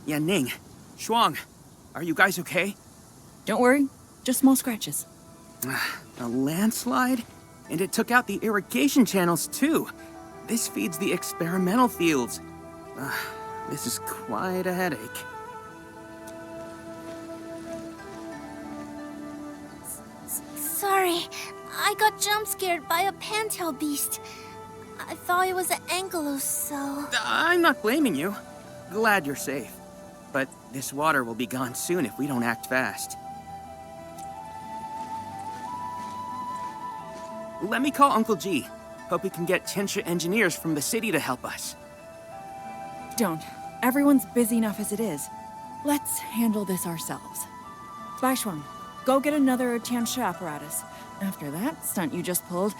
Ning, Shuang, are you guys okay? Don't worry, just small scratches. A landslide? And it took out the irrigation channels, too. This feeds the experimental fields. This is quite a headache. Sorry, I got jump-scared by a pantail beast. I thought it was an ankylos, so... I'm not blaming you. Glad you're safe. But this water will be gone soon if we don't act fast. Let me call Uncle G. Hope we can get Tinsha engineers from the city to help us. Don't. Everyone's busy enough as it is. Let's handle this ourselves. Baishuang, go get another Tiansha apparatus. After that stunt you just pulled,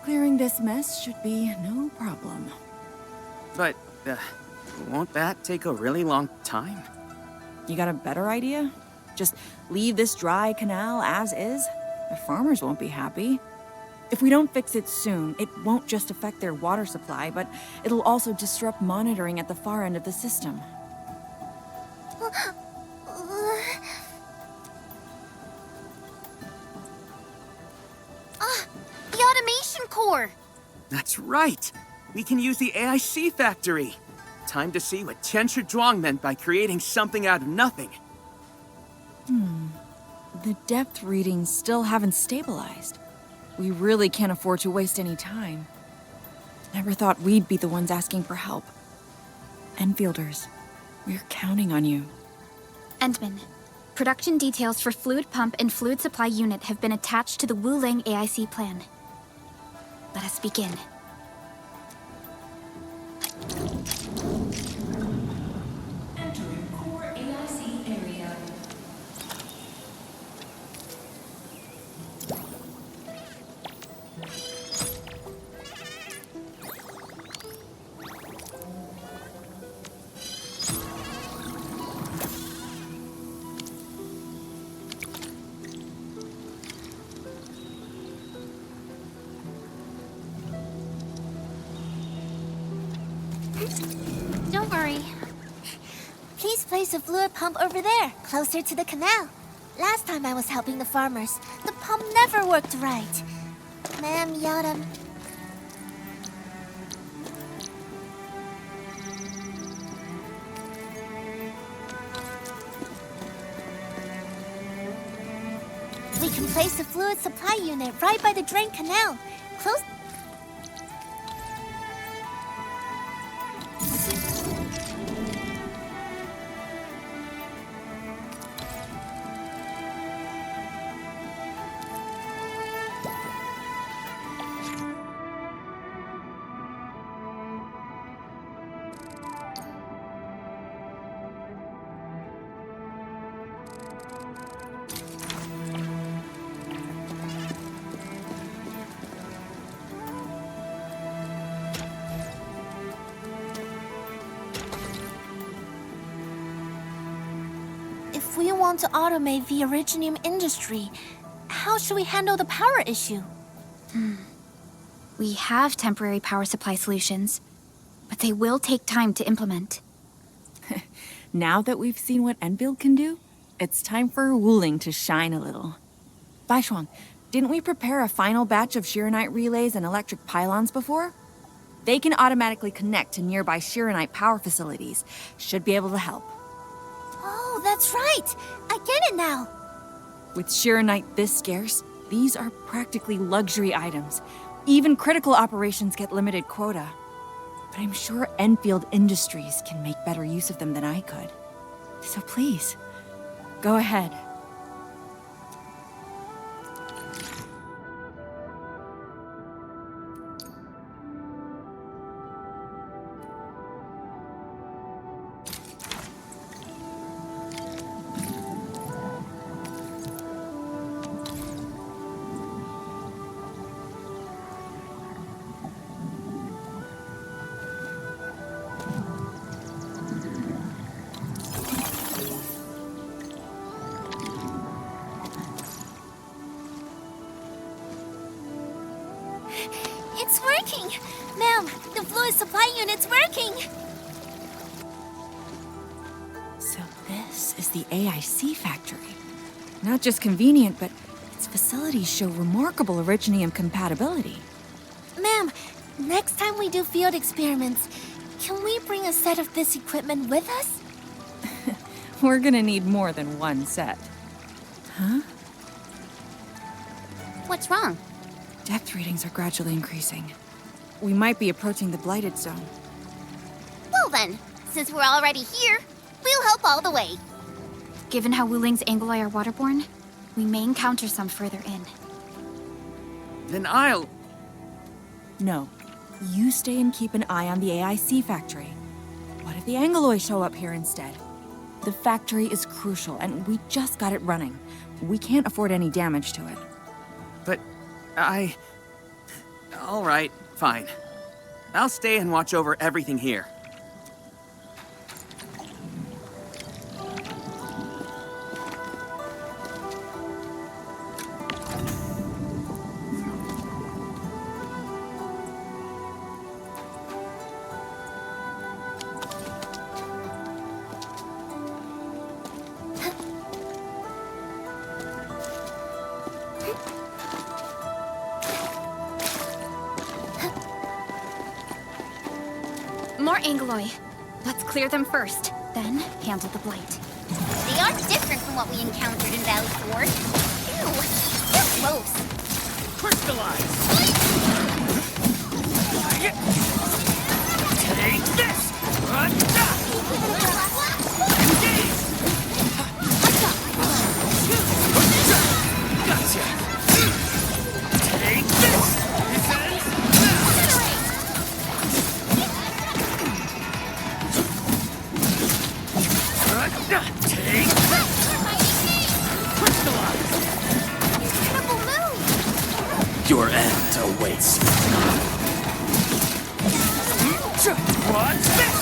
clearing this mess should be no problem. But, won't that take a really long time? You got a better idea? Just leave this dry canal as is? The farmers won't be happy. If we don't fix it soon, it won't just affect their water supply, but it'll also disrupt monitoring at the far end of the system. The automation core! That's right! We can use the AIC factory! Time to see what Tiansha Zhuang meant by creating something out of nothing. The depth readings still haven't stabilized. We really can't afford to waste any time. Never thought we'd be the ones asking for help. Enfielders, we're counting on you. Endman, production details for fluid pump and fluid supply unit have been attached to the Wuling AIC plan. Let us begin. Entering core AIC area. Don't worry. Please place a fluid pump over there, closer to the canal. Last time I was helping the farmers, the pump never worked right. Ma'am Yadam. We can place a fluid supply unit right by the drain canal. Close. If we want to automate the Originium industry, how should we handle the power issue? We have temporary power supply solutions, but they will take time to implement. Now that we've seen what Endfield can do, it's time for Wuling to shine a little. Baishuang, didn't we prepare a final batch of Shiranite relays and electric pylons before? They can automatically connect to nearby Shiranite power facilities. Should be able to help. Oh, that's right! I get it now! With Shiranite this scarce, these are practically luxury items. Even critical operations get limited quota. But I'm sure Endfield Industries can make better use of them than I could. So please, go ahead. It's working! Ma'am, the fluid supply unit's working! So, the AIC factory. Not just convenient, but its facilities show remarkable originium compatibility. Ma'am, next time we do field experiments, can we bring a set of this equipment with us? We're gonna need more than one set. Huh? What's wrong? Depth readings are gradually increasing. We might be approaching the blighted zone. Well then, since we're already here, we'll help all the way. Given how Wuling's Angoloi are waterborne, we may encounter some further in. Then I'll... No. You stay and keep an eye on the AIC factory. What if the Angoloi show up here instead? The factory is crucial, and we just got it running. We can't afford any damage to it. But I... All right, fine. I'll stay and watch over everything here. More Angoloi. Let's clear them first, then handle the blight. They are different from what we encountered in Valley Ford. Ew, they're gross. Crystallize! Take this! Gotcha! Take this! Take crystallize! Incredible move! Your end awaits. What's this?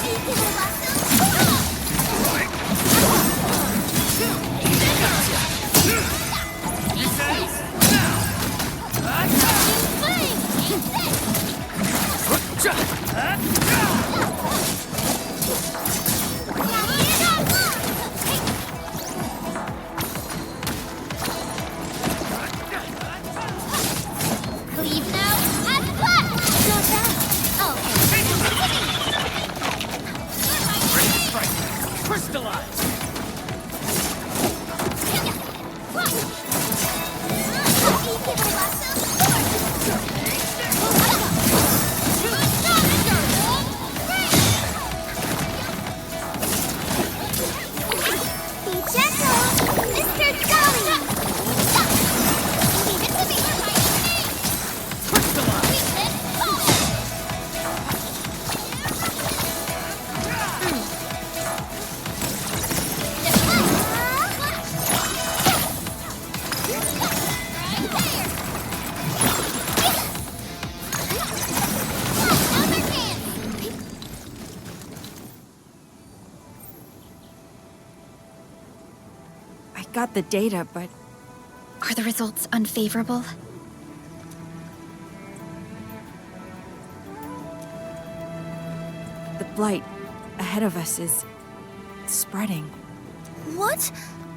Leave now and cut! Not bad. Oh, Ready to strike. Crystallize! Be gentle, Mr. Jolly! Leave it to me! I got the data, but Are the results unfavorable? the blight ahead of us is spreading. What?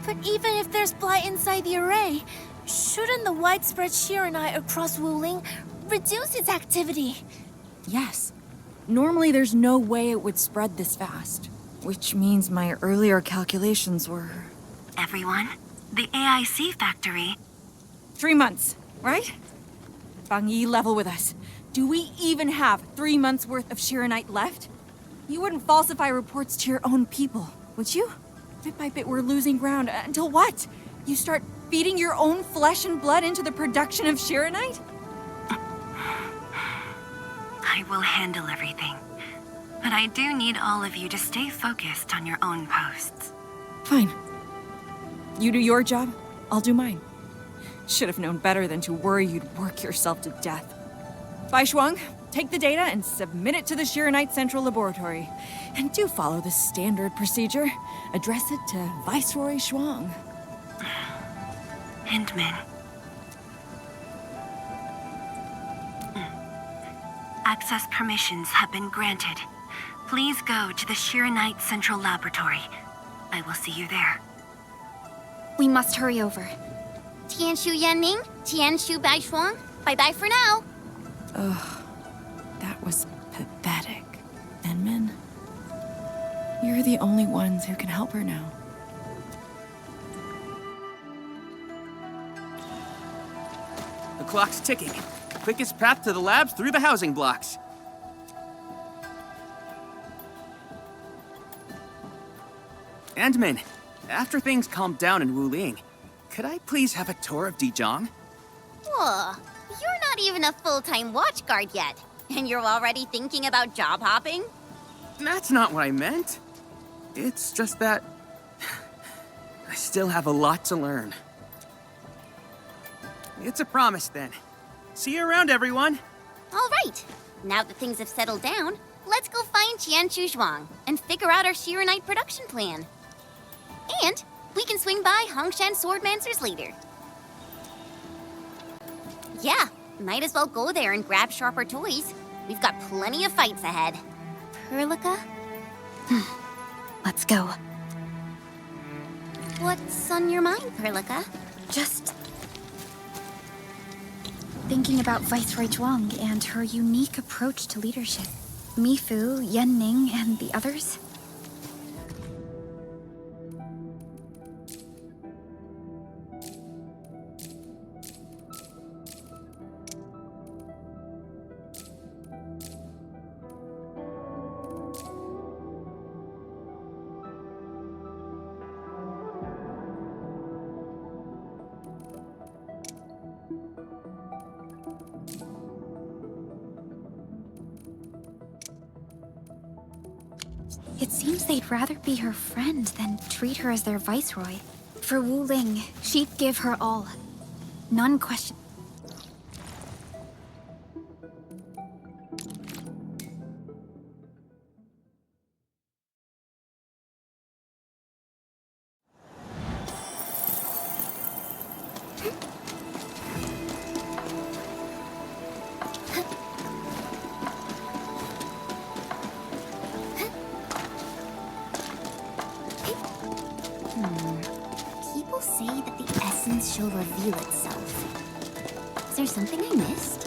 But even if there's blight inside the array, shouldn't the widespread Shiranite across Wuling reduce its activity? Yes. Normally there's no way it would spread this fast. Which means my earlier calculations were... Everyone, the AIC factory. 3 months, right? Bang Yi, level with us. Do we even have 3 months worth of Shiranite left? You wouldn't falsify reports to your own people, would you? Bit by bit we're losing ground. Until what? You start feeding your own flesh and blood into the production of Shiranite? I will handle everything. But I do need all of you to stay focused on your own posts. Fine. You do your job, I'll do mine. Should have known better than to worry you'd work yourself to death. Bai Shuang, take the data and submit it to the Shiranite Central Laboratory. And do follow the standard procedure. Address it to Viceroy Shuang. Hindman. Access permissions have been granted. Please go to the Shiranite Central Laboratory. I will see you there. We must hurry over. Tianshu Yanning, Tianshu Baishuang. Bye-bye for now. That was pathetic. Enman, you're the only ones who can help her now. The clock's ticking. Quickest path to the labs through the housing blocks. Endman, after things calm down in Wuling, could I please have a tour of Dijiang? Whoa, you're not even a full-time watch guard yet, and you're already thinking about job hopping? That's not what I meant. It's just that I still have a lot to learn. It's a promise then. See you around, everyone. All right. Now that things have settled down, let's go find Tianshu Zhuang and figure out our Shiranite production plan. And we can swing by Hongshan Swordmancers later. Yeah, might as well go there and grab sharper toys. We've got plenty of fights ahead. Perlica? Let's go. What's on your mind, Perlica? Just thinking about Viceroy Zhuang and her unique approach to leadership. Mifu, Yanning, and the others. It seems they'd rather be her friend than treat her as their viceroy. For Wu Ling, she'd give her all. None question. People say that the essence shall reveal itself. Is there something I missed?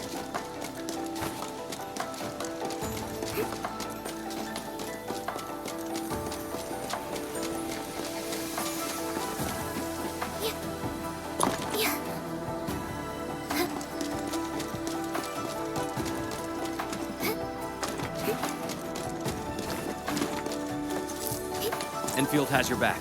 Endfield has your back.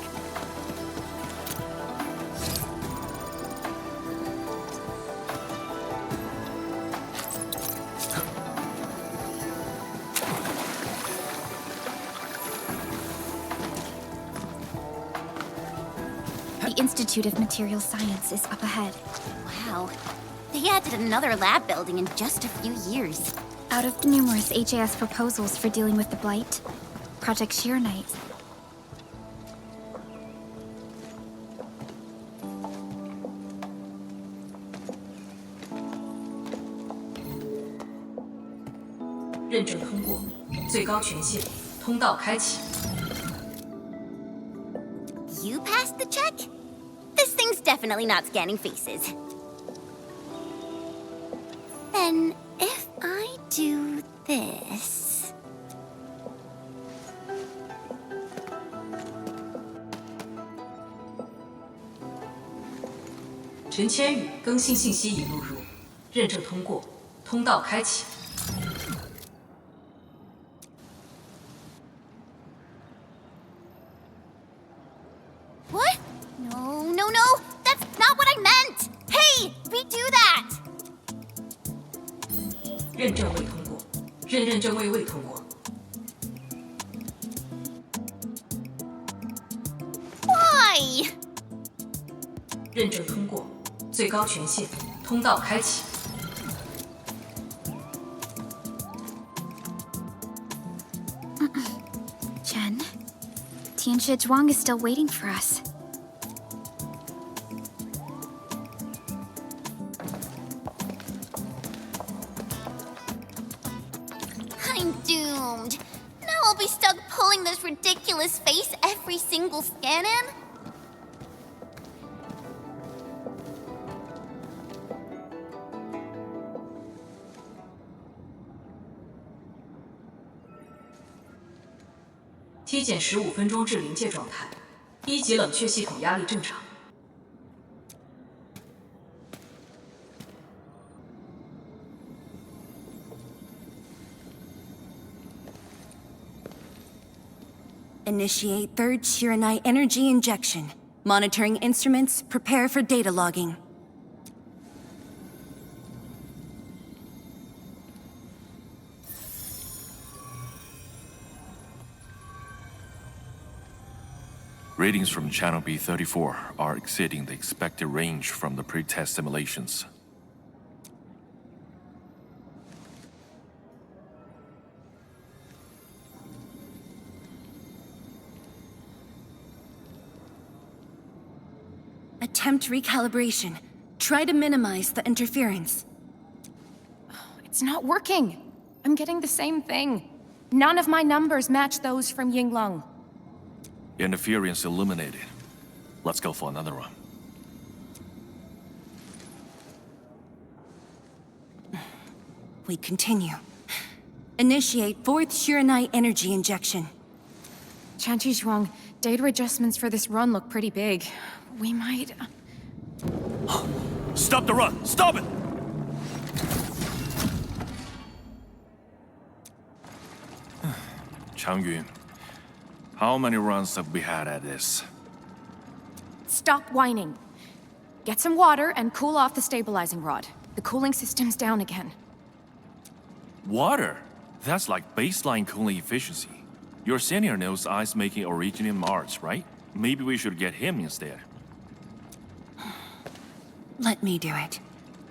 The Institute of Material Science is up ahead. Wow. They added another lab building in just a few years. Out of the numerous HAS proposals for dealing with the Blight, Project Shiranite.认证通过，最高权限，通道开启。 You passed the check? This thing's definitely not scanning faces. Then, if I do this... 陈千羽更新信息已录入，认证通过，通道开启。 What? No, no, no! That's not what I meant! Hey! Redo that! 认证未通过，认证未通过。 Why? 认证通过，最高权限，通道开启。 Chen, Tianshi Zhuang is still waiting for us. I'm doomed. Now I'll be stuck pulling this ridiculous face every single scan-in? 体检15分钟至临界状态，1级冷却系统压力正常。Initiate third Shiranite energy injection. Monitoring instruments, prepare for data logging. Readings from channel B34 are exceeding the expected range from the pre-test simulations. Attempt recalibration. Try to minimize the interference. It's not working. I'm getting the same thing. None of my numbers match those from Yinglong. Interference eliminated. Let's go for another run. We continue. Initiate fourth Shiranite energy injection. Chanchi Zhuang, data adjustments for this run look pretty big. We might... Stop the run! Stop it! Changyun, how many runs have we had at this? Stop whining. Get some water and cool off the stabilizing rod. The cooling system's down again. Water? That's like baseline cooling efficiency. Your senior knows ice making origin in Mars, right? Maybe we should get him instead. Let me do it.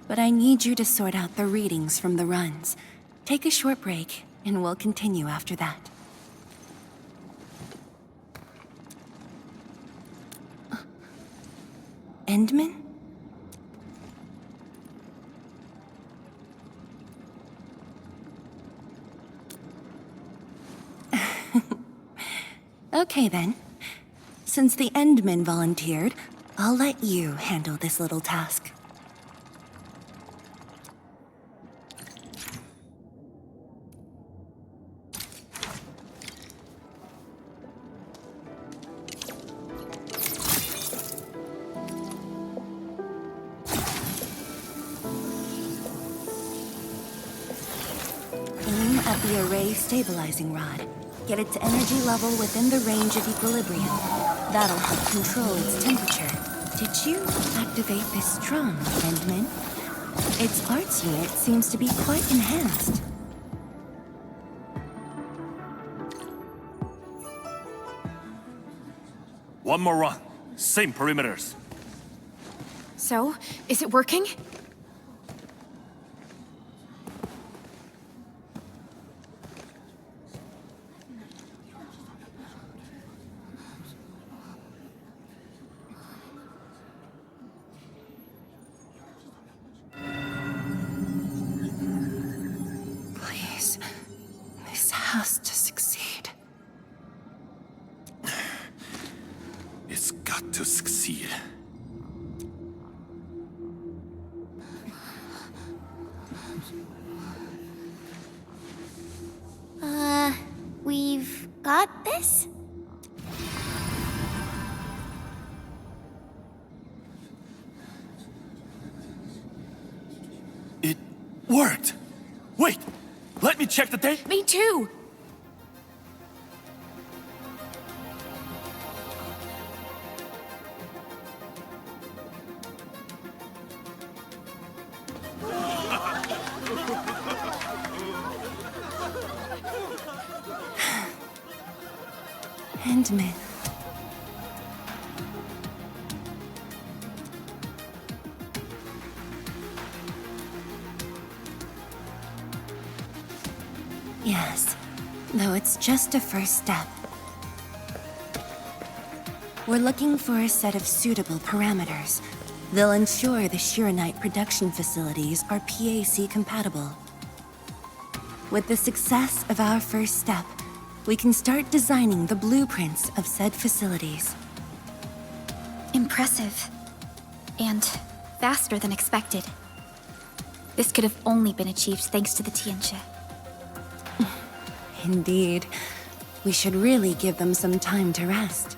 But I need you to sort out the readings from the runs. Take a short break, and we'll continue after that. Endman? Okay then. Since the Endman volunteered, I'll let you handle this little task. Aim at the array stabilizing rod. Get its energy level within the range of equilibrium. That'll help control its temperature. Did you activate this drum, Endman? Its arts unit seems to be quite enhanced. One more run. Same perimeters. So, is it working? Please, this has to succeed. It's got to succeed. We've got this? It worked! Wait! Let me check the date! Me too! Endman. Yes, though it's just a first step. We're looking for a set of suitable parameters. They'll ensure the Shiranite production facilities are PAC compatible. With the success of our first step, we can start designing the blueprints of said facilities. Impressive. And faster than expected. This could have only been achieved thanks to the Tianxia. Indeed. We should really give them some time to rest.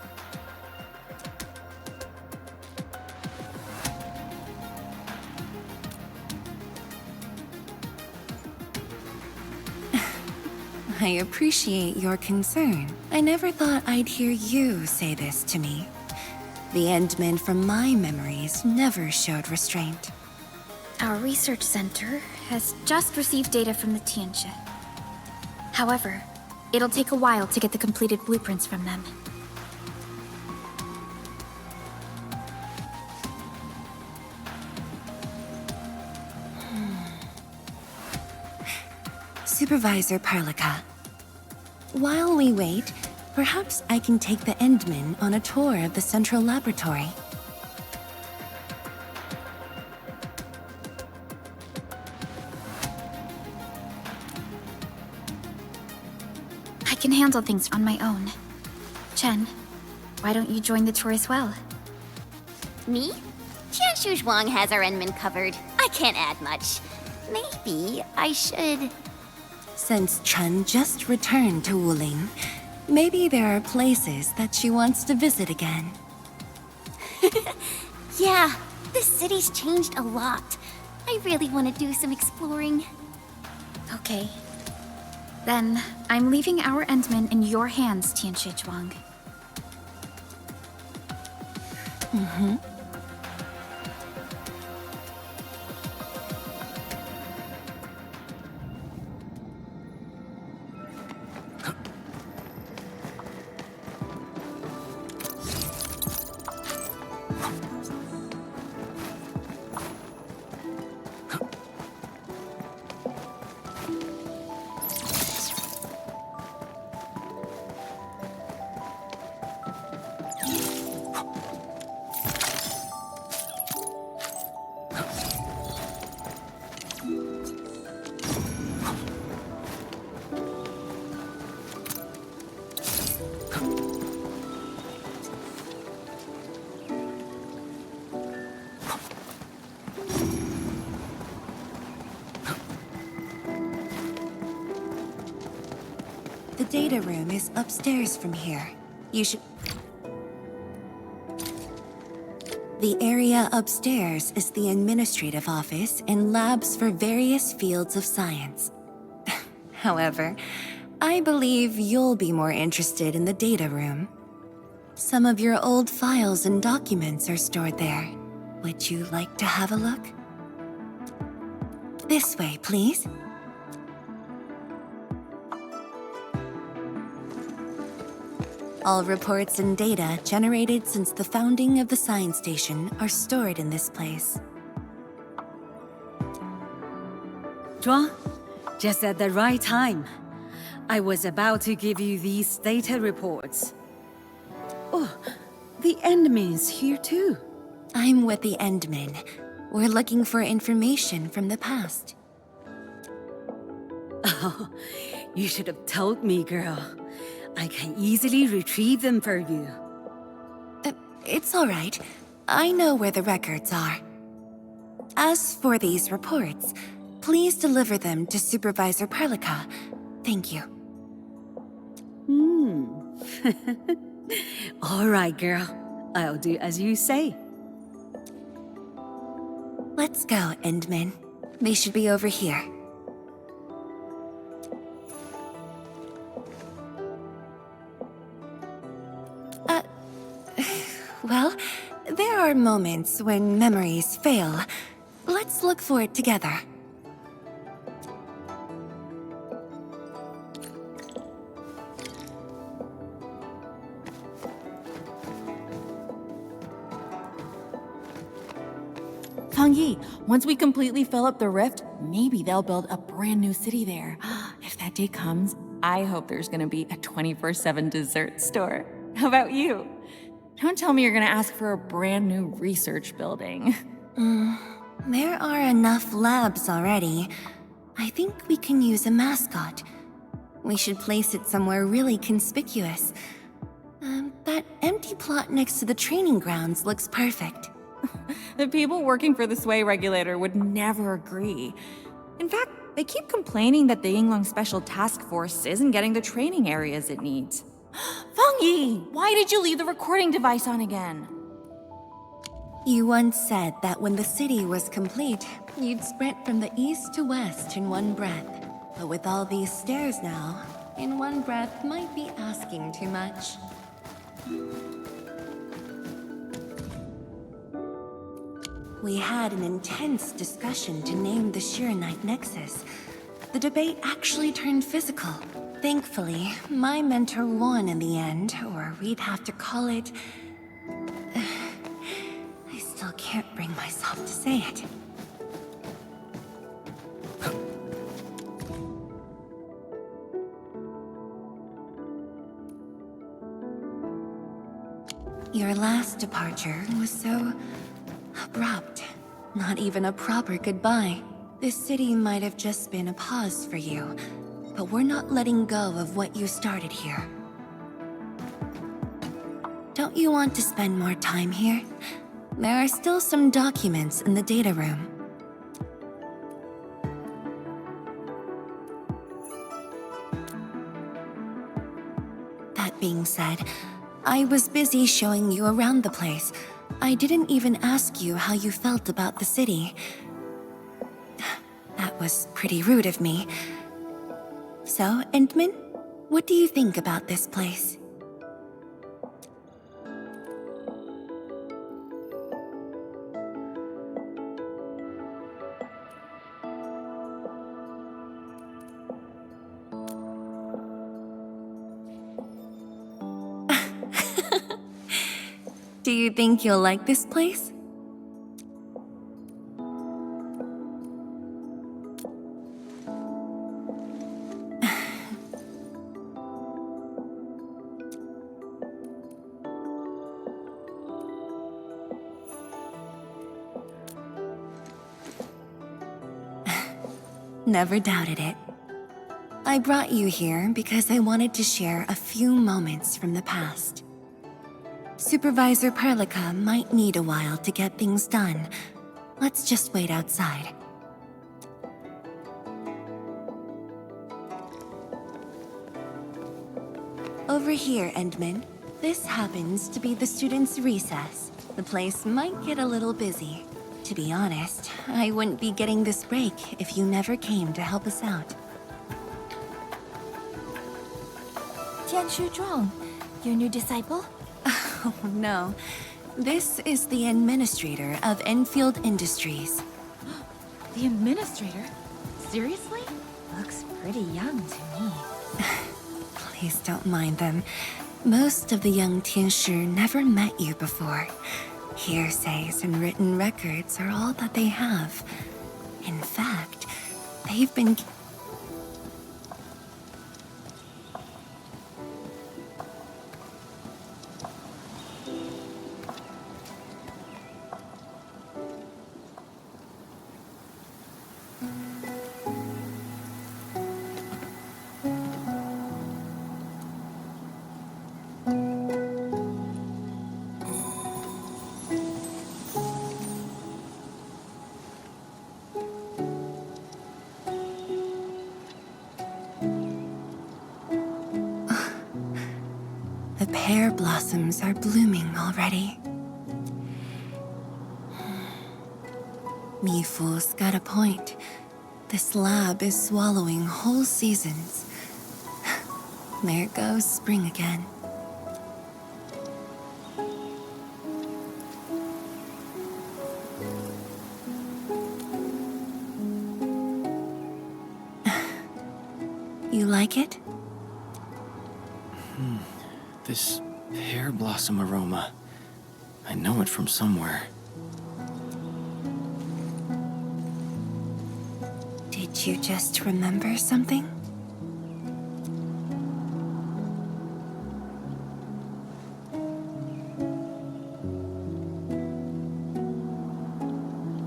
I appreciate your concern. I never thought I'd hear you say this to me. The Endmen from my memories never showed restraint. Our research center has just received data from the Tianxia. However, it'll take a while to get the completed blueprints from them. Supervisor Perlica. While we wait, perhaps I can take the Endmen on a tour of the central laboratory. I can handle things on my own. Chen, why don't you join the tour as well? Me? Tianshu Zhuang has our Endman covered. I can't add much. Maybe I should... Since Chen just returned to Wuling, maybe there are places that she wants to visit again. Yeah, this city's changed a lot. I really want to do some exploring. Okay. Then, I'm leaving our Endman in your hands, Tianxia Zhuang. The data room is upstairs from here. You should... The area upstairs is the administrative office and labs for various fields of science. However, I believe you'll be more interested in the data room. Some of your old files and documents are stored there. Would you like to have a look? This way, please. All reports and data generated since the founding of the science station are stored in this place. Zhuang, just at the right time. I was about to give you these data reports. Oh, the Endman's here too. I'm with the Endmen. We're looking for information from the past. Oh, you should have told me, girl. I can easily retrieve them for you. It's all right. I know where the records are. As for these reports, please deliver them to Supervisor Perlica. Thank you. All right, girl. I'll do as you say. Let's go, Endman. They should be over here. Well, there are moments when memories fail. Let's look for it together. Fang Yi, once we completely fill up the rift, maybe they'll build a brand new city there. If that day comes, I hope there's gonna be a 24/7 dessert store. How about you? Don't tell me you're gonna ask for a brand new research building. There are enough labs already. I think we can use a mascot. We should place it somewhere really conspicuous. That empty plot next to the training grounds looks perfect. The people working for the Sway Regulator would never agree. In fact, They keep complaining that the Yinglong Special Task Force isn't getting the training areas it needs. Feng Yi, why did you leave the recording device on again? You once said that when the city was complete, you'd sprint from the east to west in one breath. But with all these stairs now, in one breath might be asking too much. We had an intense discussion to name the Shiranite Nexus. The debate actually turned physical. Thankfully, my mentor won in the end, or we'd have to call it... I still can't bring myself to say it. Your last departure was so abrupt. Not even a proper goodbye. This city might have just been a pause for you, but we're not letting go of what you started here. Don't you want to spend more time here? There are still some documents in the data room. That being said, I was busy showing you around the place. I didn't even ask you how you felt about the city. That was pretty rude of me. So, Endman, what do you think about this place? Do you think you'll like this place? Never doubted it. I brought you here because I wanted to share a few moments from the past. Supervisor Perlica might need a while to get things done. Let's just wait outside. Over here, Endman. This happens to be the students' recess. The place might get a little busy. To be honest, I wouldn't be getting this break if you never came to help us out. Tianshu Zhuang, your new disciple? Oh, no. This is the administrator of Endfield Industries. The administrator? Seriously? Looks pretty young to me. Please don't mind them. Most of the young Tianshu never met you before. Hearsays and written records are all that they have. In fact, they've been... The pear blossoms are blooming already. Mifu's got a point. This lab is swallowing whole seasons. There goes spring again. You like it? This pear blossom aroma. I know it from somewhere. Did you just remember something?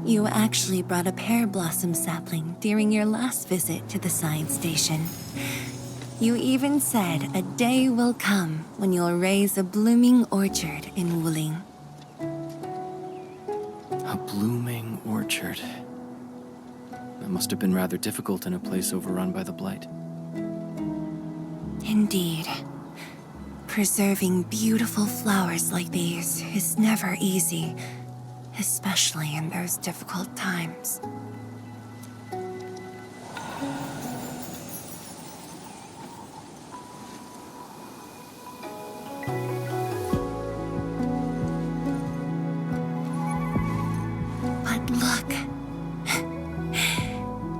You actually brought a pear blossom sapling during your last visit to the science station. You even said a day will come when you'll raise a blooming orchard in Wuling. A blooming orchard. That must have been rather difficult in a place overrun by the Blight. Indeed. Preserving beautiful flowers like these is never easy, especially in those difficult times. But look,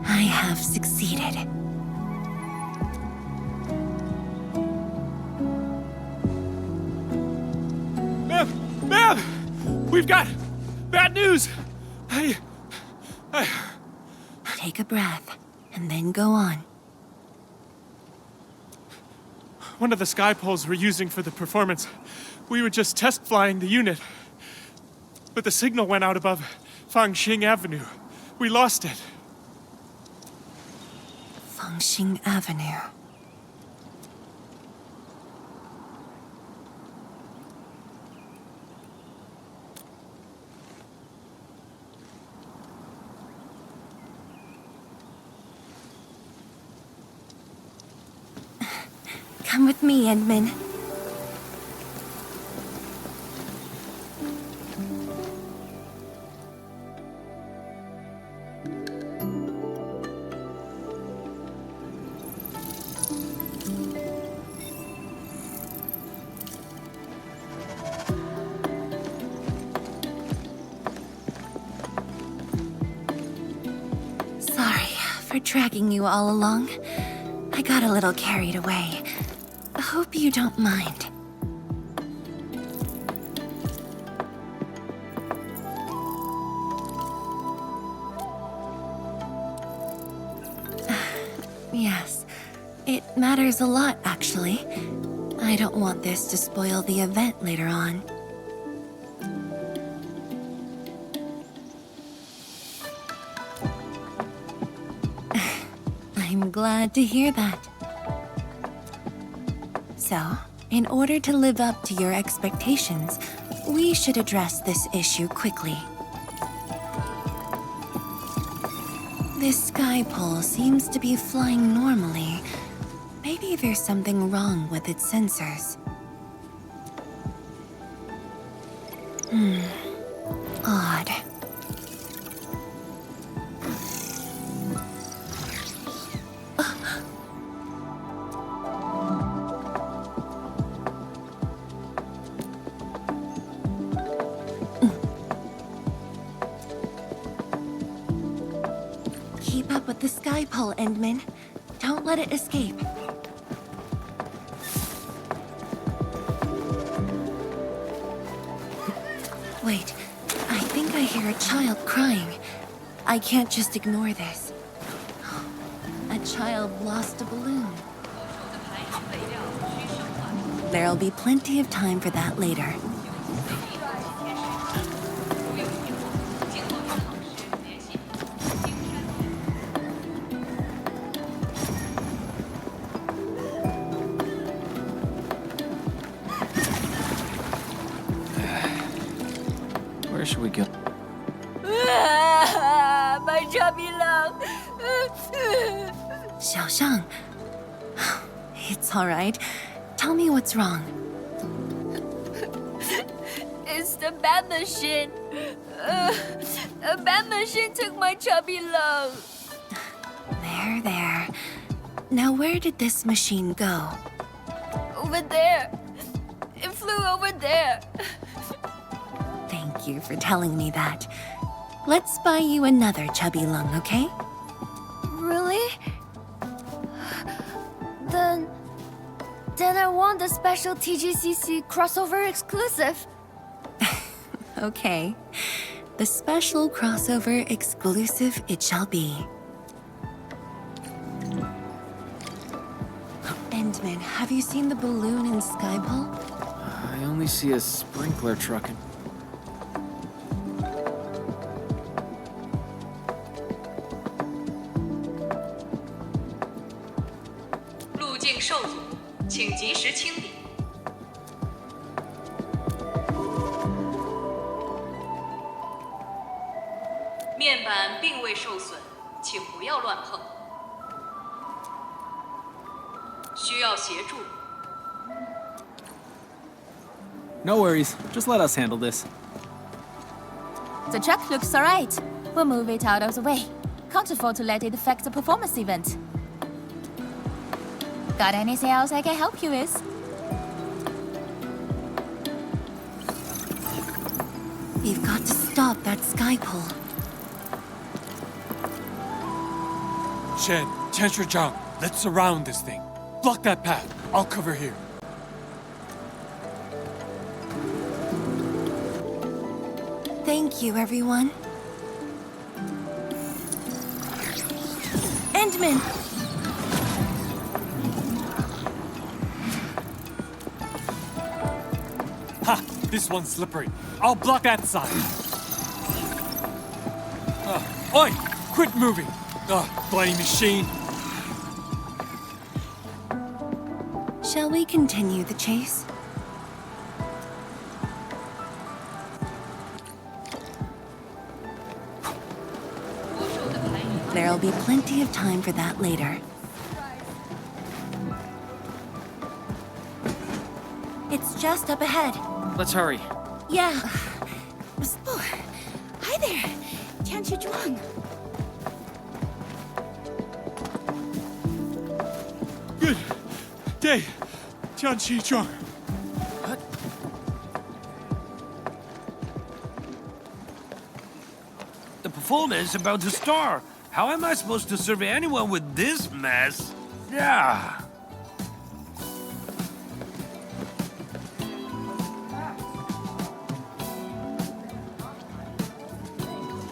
I have succeeded. Ma'am! We've got bad news! Take a breath, and then go on. One of the sky poles we're using for the performance, we were just test flying the unit. But the signal went out above Fangxing Avenue. We lost it. Fangxing Avenue. Come with me, Endman. Sorry for dragging you all along. I got a little carried away. Hope you don't mind. Yes, it matters a lot, actually. I don't want this to spoil the event later on. I'm glad to hear that. So, in order to live up to your expectations, we should address this issue quickly. This sky pole seems to be flying normally. Maybe there's something wrong with its sensors. Odd. Keep up with the sky pole, Endman. Don't let it escape. Wait, I think I hear a child crying. I can't just ignore this. A child lost a balloon. There'll be plenty of time for that later. Where should we go? My chubby love. Xiaoshang. It's all right. Tell me what's wrong. It's the bat machine. A bat machine took my chubby love. There. Now where did this machine go? Over there. It flew over there. Thank you for telling me that. Let's buy you another chubby lung, okay? Really? Then I want the special TGCC crossover exclusive. Okay. The special crossover exclusive it shall be. Endman, have you seen the balloon in Skypole? I only see a sprinkler truck. 路径受阻，请及时清理。面板并未受损，请不要乱碰。需要协助。 No worries. Just let us handle this. The truck looks alright. We'll move it out of the way. Can't afford to let it affect the performance event. Got anything else I can help you with? We've got to stop that sky pole. Shen, Chancellor Zhang, let's surround this thing. Block that path. I'll cover here. Thank you, everyone. Endman! Ha! This one's slippery. I'll block that side. Oi! Quit moving! Bloody machine! Shall we continue the chase? There'll be plenty of time for that later. It's just up ahead. Let's hurry. Yeah. Oh, hi there, Tianqi Zhuang. Good day, Tianqi Zhuang. The performance is about to start. How am I supposed to survey anyone with this mess? Yeah.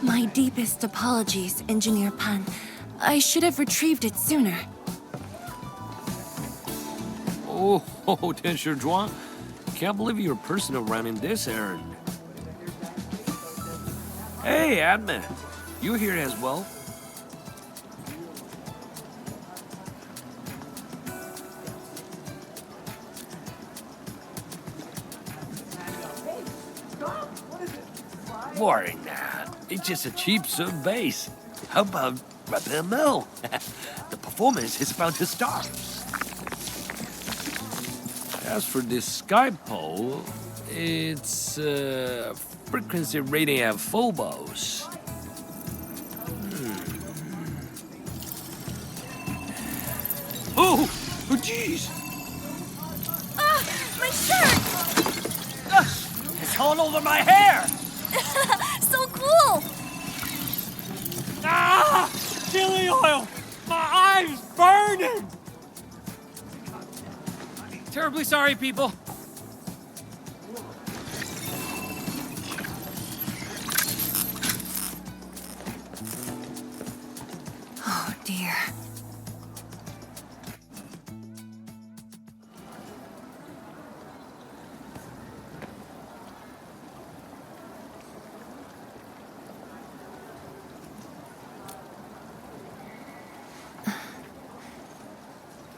My deepest apologies, Engineer Pan. I should have retrieved it sooner. Oh, Tianshi Zhuang. Can't believe you're personal running this errand. Hey, admin. You here as well? Worry not. It's just a cheap sub base. How about repair mill? The performance is about to start. As for this sky pole, it's frequency rating at phobos. Oh, jeez! Ah, my shirt! It's all over my hair! So cool! Ah! Chili oil! My eyes burning! Terribly sorry, people. Oh, dear.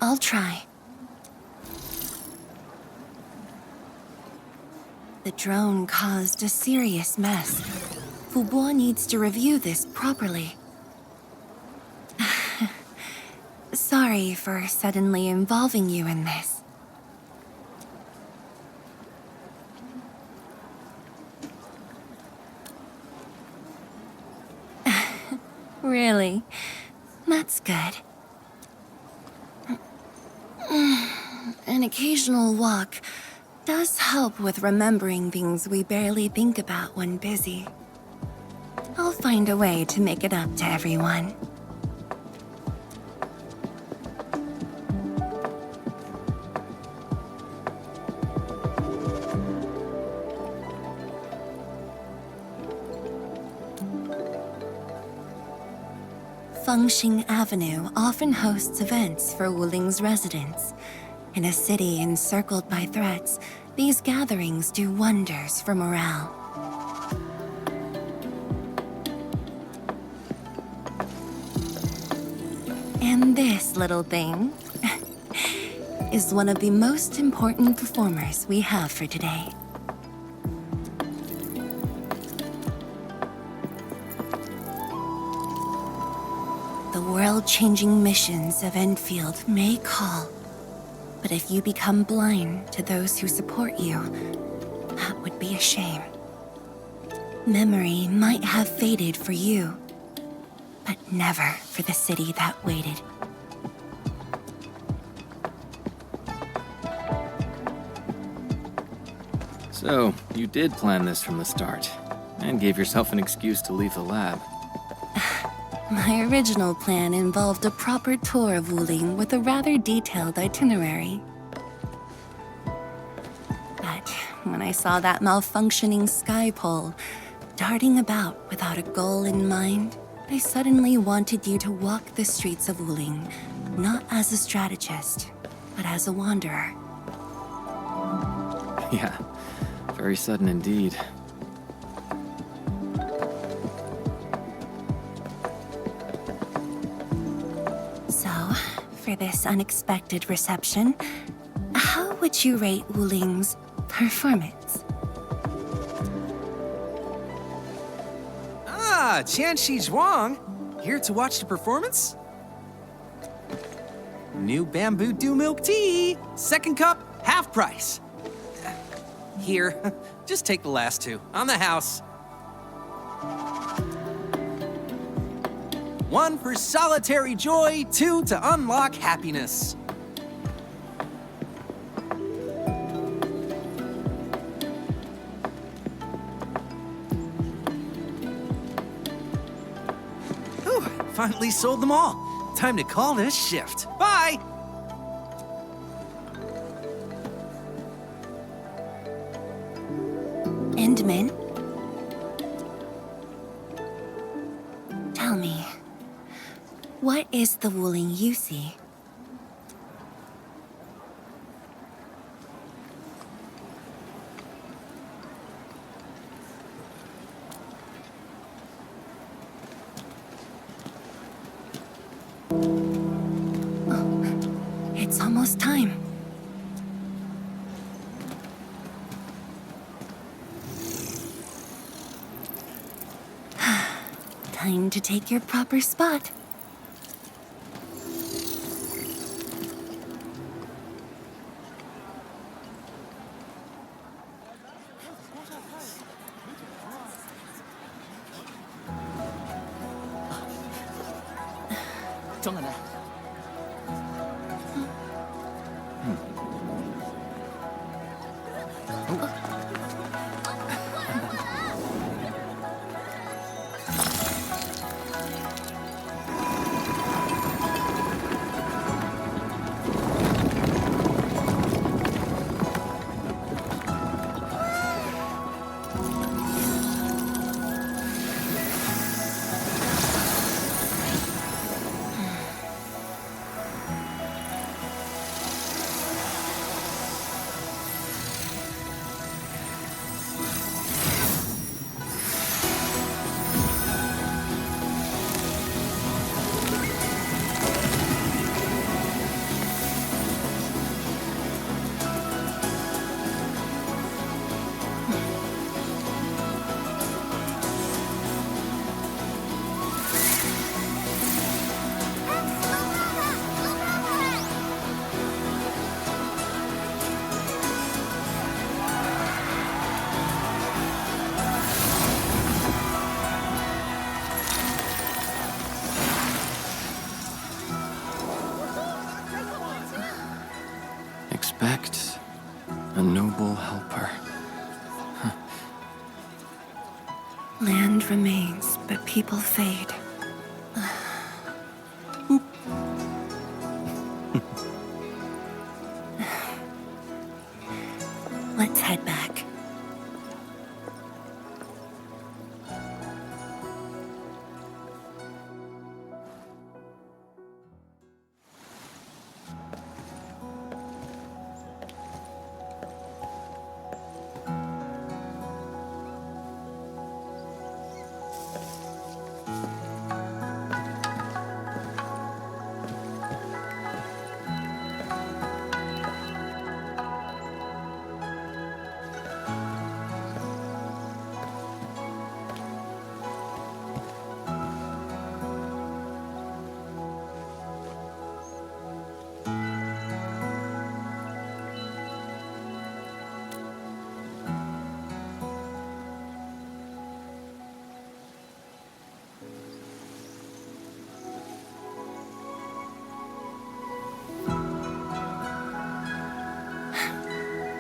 I'll try. The drone caused a serious mess. Fubo needs to review this properly. Sorry for suddenly involving you in this. Really? That's good. An occasional walk does help with remembering things we barely think about when busy. I'll find a way to make it up to everyone. Fengxing Avenue often hosts events for Wuling's residents. In a city encircled by threats, these gatherings do wonders for morale. And this little thing is one of the most important performers we have for today. the world-changing missions of Endfield may call. But if you become blind to those who support you, that would be a shame. Memory might have faded for you, but never for the city that waited. So, you did plan this from the start, and gave yourself an excuse to leave the lab. My original plan involved a proper tour of Wuling with a rather detailed itinerary. But when I saw that malfunctioning sky pole, darting about without a goal in mind, I suddenly wanted you to walk the streets of Wuling, not as a strategist, but as a wanderer. Yeah, very sudden indeed. So, for this unexpected reception, how would you rate Wuling's performance? Ah, Qianxi Zhuang. Here to watch the performance? New bamboo dew milk tea. Second cup, half price. Here, just take the last two. On the house. One for solitary joy, two to unlock happiness. Whew, finally sold them all. Time to call this shift. Bye! Endman? Tell me, what is the Wuling you see? Oh, it's almost time. Time to take your proper spot. Expect a noble helper. Land remains, but people fade. Let's head back.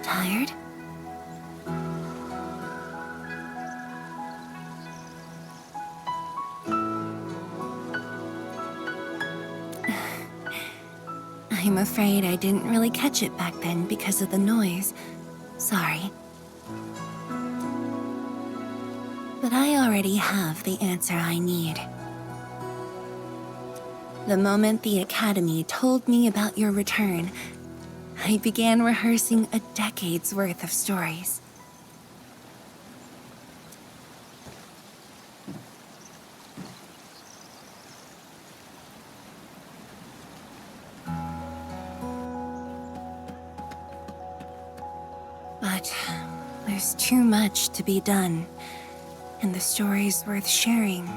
Tired? I'm afraid I didn't really catch it back then because of the noise. Sorry. But I already have the answer I need. The moment the Academy told me about your return, I began rehearsing a decade's worth of stories. But there's too much to be done, and the stories worth sharing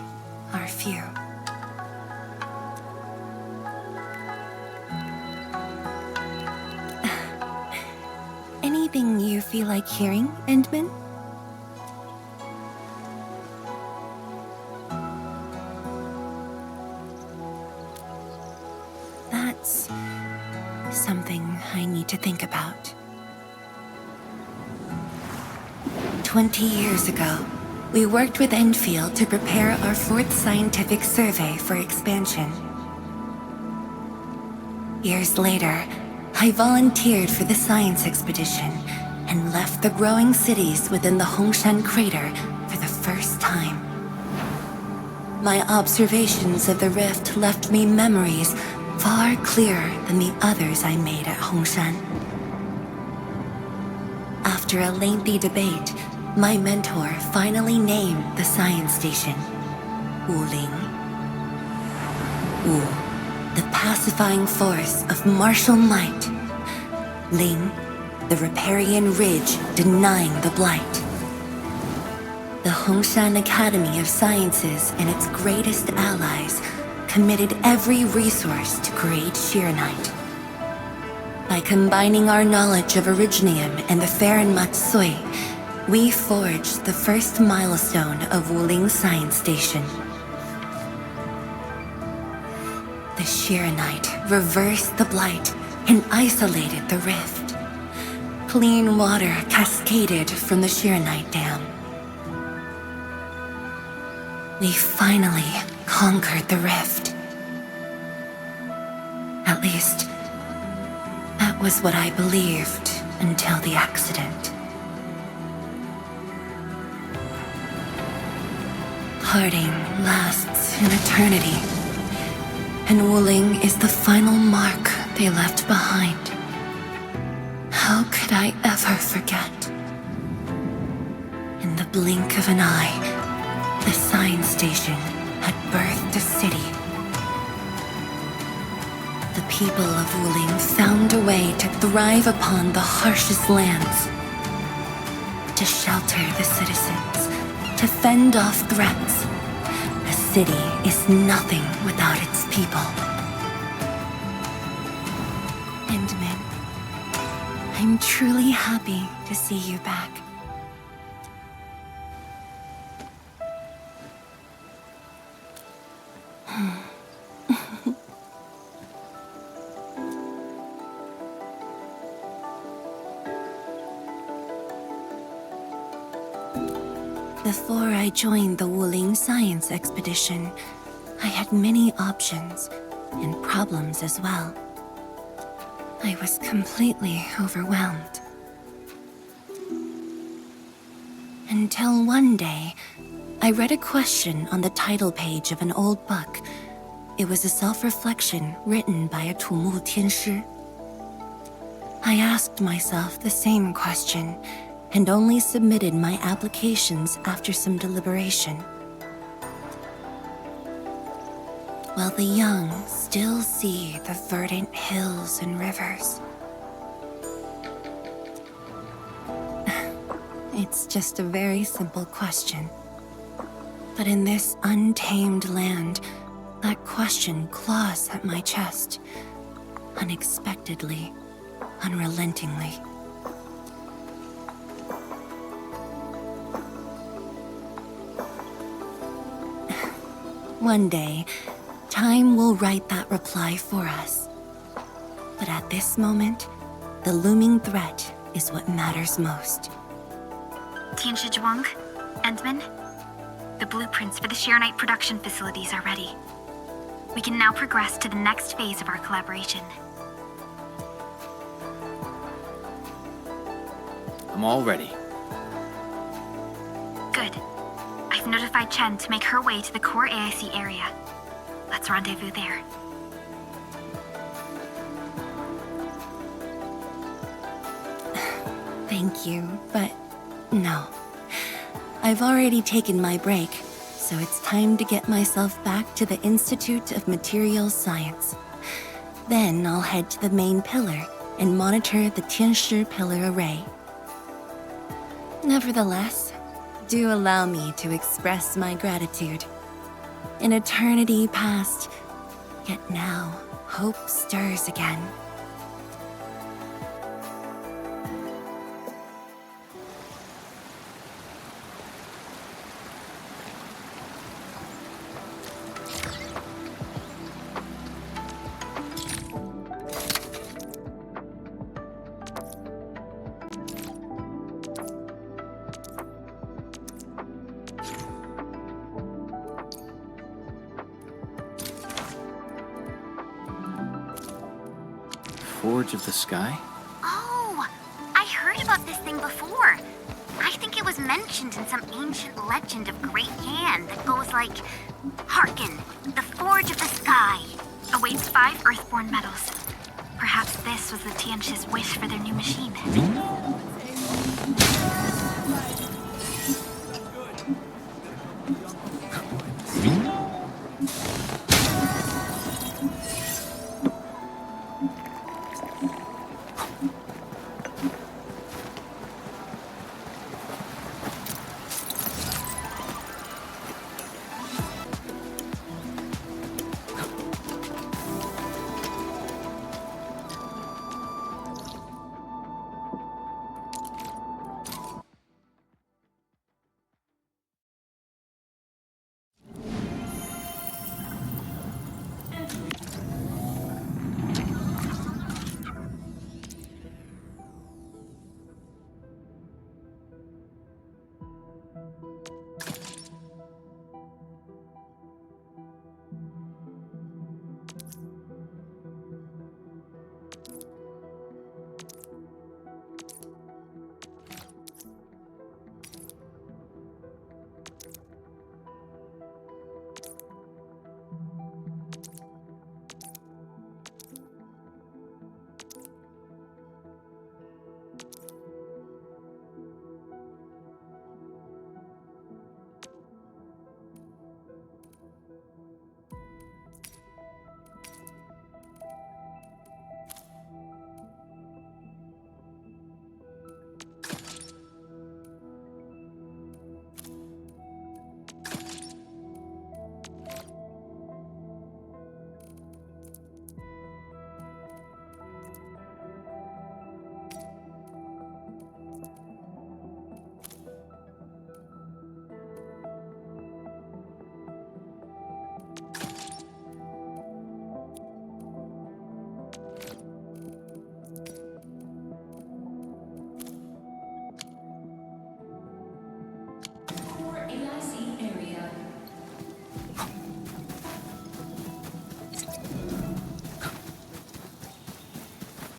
are few. Anything you feel like hearing, Endman? That's something I need to think about. 20 years ago, we worked with Endfield to prepare our 4th scientific survey for expansion. Years later, I volunteered for the science expedition and left the growing cities within the Hongshan crater for the first time. My observations of the rift left me memories far clearer than the others I made at Hongshan. After a lengthy debate, my mentor finally named the science station Wuling. Wu, the pacifying force of martial might. Ling, the riparian ridge denying the blight. The Hongshan Academy of Sciences and its greatest allies committed every resource to create Shiranite. By combining our knowledge of Originium and the Farron Matsui, we forged the first milestone of Wuling Science Station. The Shiranite reversed the blight and isolated the rift. Clean water cascaded from the Shiranite Dam. We finally conquered the rift. At least, that was what I believed until the accident. Parting lasts an eternity, and Wuling is the final mark they left behind. How could I ever forget? In the blink of an eye, the science station had birthed a city. The people of Wuling found a way to thrive upon the harshest lands, to shelter the citizens, to fend off threats. A city is nothing without its people. Endman, I'm truly happy to see you back. Before I joined the Wuling Science Expedition, I had many options and problems as well. I was completely overwhelmed. Until one day, I read a question on the title page of an old book. It was a self-reflection written by a Tumu Tianshi. I asked myself the same question, and only submitted my applications after some deliberation. While the young still see the verdant hills and rivers. It's just a very simple question. But in this untamed land, that question claws at my chest, unexpectedly, unrelentingly. One day, time will write that reply for us. But at this moment, the looming threat is what matters most. Tianshi Zhuang, Endman, the blueprints for the Shirenite production facilities are ready. We can now progress to the next phase of our collaboration. I'm all ready. Good. I've notified Chen to make her way to the core AIC area. Let's rendezvous there. Thank you, but no. I've already taken my break, so it's time to get myself back to the Institute of Materials Science. Then I'll head to the main pillar and monitor the Tianshi pillar array. Nevertheless, do allow me to express my gratitude. An eternity passed, yet now hope stirs again. Forge of the Sky? Oh, I heard about this thing before. I think it was mentioned in some ancient legend of Great Yan that goes like, Hearken, the Forge of the Sky awaits 5 Earthborn metals. Perhaps this was the Tianshi's wish for their new machine.